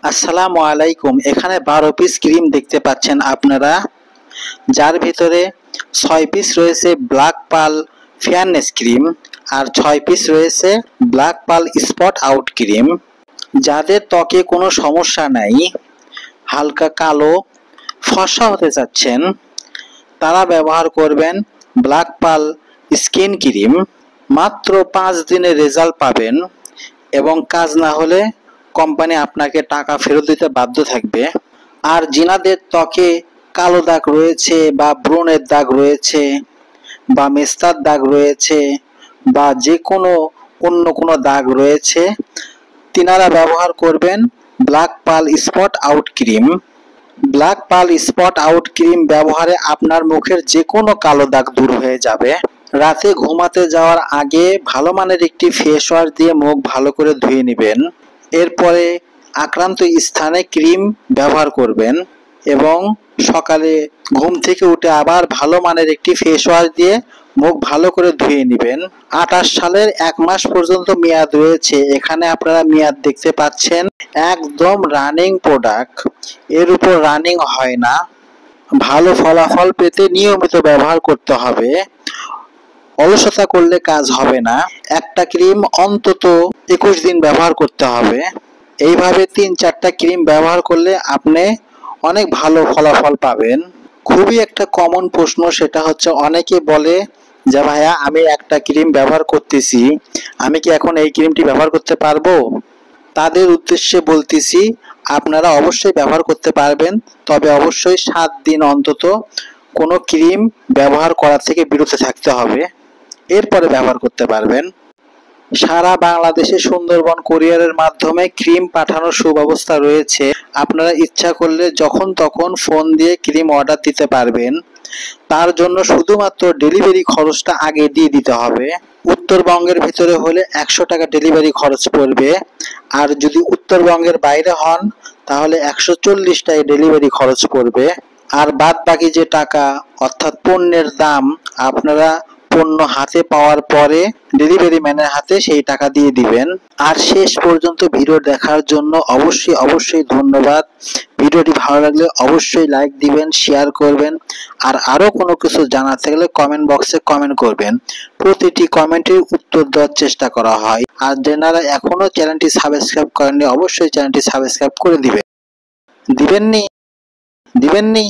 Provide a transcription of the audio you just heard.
আসসালামু আলাইকুম। এখানে 12 পিস ক্রিম দেখতে পাচ্ছেন আপনারা, যার ভিতরে 6 পিস রয়েছে ব্ল্যাক পার্ল ফেয়ারনেস ক্রিম আর 6 পিস রয়েছে Black Pearl spot out cream. যাদের ত্বকে কোনো সমস্যা নাই, হালকা কালো ফর্সা হতে চাচ্ছেন, তারা ব্যবহার করবেন ব্ল্যাক পার্ল স্কিন ক্রিম। মাত্র 5 দিনে রেজাল্ট পাবেন এবং কাজ না হলে কোম্পানি আপনাকে টাকা ফেরত দিতে বাধ্য থাকবে। আর যিনাদের ত্বকে কালো দাগ রয়েছে বা ব্রণের দাগ রয়েছে বা মেস্তার দাগ রয়েছে বা যে কোনো অন্য কোনো দাগ রয়েছে, তিনারা ব্যবহার করবেন Black Pearl spot out cream. Black Pearl spot out cream ব্যবহারে আপনার মুখের যে কোনো কালো দাগ দূর হয়ে যাবে। রাতে ঘুমাতে যাওয়ার আগে ভালো মানের একটি ফেস ওয়াশ দিয়ে মুখ ভালো করে ধুয়ে নেবেন। এরপরে আক্রান্ত স্থানে ক্রিম ব্যবহার করবেন এবং সকালে ঘুম থেকে উঠে আবার ভালো মানের একটি ফেস ওয়াশ দিয়ে মুখ ভালো করে ধুয়ে নেবেন। 28 সালের 1 মাস পর্যন্ত মেয়াদ রয়েছে। এখানে আপনারা মেয়াদ দেখতে পাচ্ছেন, একদম রানিং প্রোডাক্ট, এর উপর রানিং হয় না। ভালো ফলাফল পেতে নিয়মিত ব্যবহার করতে হবে, অলসতা করলে কাজ হবে না। একটা ক্রিম অন্তত 21 দিন ব্যবহার করতে হবে। এইভাবে 3-4টা ক্রিম ব্যবহার করলে আপনি অনেক ভালো ফলাফল পাবেন। খুবই একটা কমন প্রশ্ন, সেটা হচ্ছে অনেকে বলে যে ভাইয়া আমি একটা ক্রিম ব্যবহার করতেছি, আমি কি এখন এই ক্রিমটি ব্যবহার করতে পারবো? তাদের উদ্দেশ্যে বলতেছি, আপনারা অবশ্যই ব্যবহার করতে পারবেন, তবে অবশ্যই 7 দিন অন্তত কোনো ক্রিম ব্যবহার করা থেকে বিরত থাকতে হবে, এরপরে ব্যবহার করতে পারবেন। সারা বাংলাদেশে সুন্দরবন কুরিয়ারের মাধ্যমে ক্রিম পাঠানোর সুব্যবস্থা রয়েছে। আপনারা ইচ্ছা করলে যখন তখন ফোন দিয়ে ক্রিম অর্ডার দিতে পারবেন। তার জন্য শুধুমাত্র ডেলিভারি খরচটা আগে দিয়ে দিতে হবে। উত্তরবঙ্গের ভিতরে হলে 100 টাকা ডেলিভারি খরচ পড়বে, আর যদি উত্তরবঙ্গের বাইরে হন তাহলে 140 টাকা ডেলিভারি খরচ পড়বে। আর বাদ বাকি যে টাকা, অর্থাৎ পণ্যের দাম, আপনারা পণ্য হাতে পাওয়ার পরে ডেলিভারি ম্যানের হাতে সেই টাকা দিয়ে দিবেন। আর শেষ পর্যন্ত ভিডিও দেখার জন্য অবশ্যই ধন্যবাদ। ভিডিওটি ভালো লাগলে অবশ্যই লাইক দিবেন, শেয়ার করবেন, আর আরো কোনো কিছু জানার থাকলে কমেন্ট বক্সে কমেন্ট করবেন। প্রতিটি কমেন্টের উত্তর দেওয়ার চেষ্টা করা হয়। আর যারা এখনো চ্যানেলটি সাবস্ক্রাইব করেননি, অবশ্যই চ্যানেলটি সাবস্ক্রাইব করে দিবেন। দিবেননি?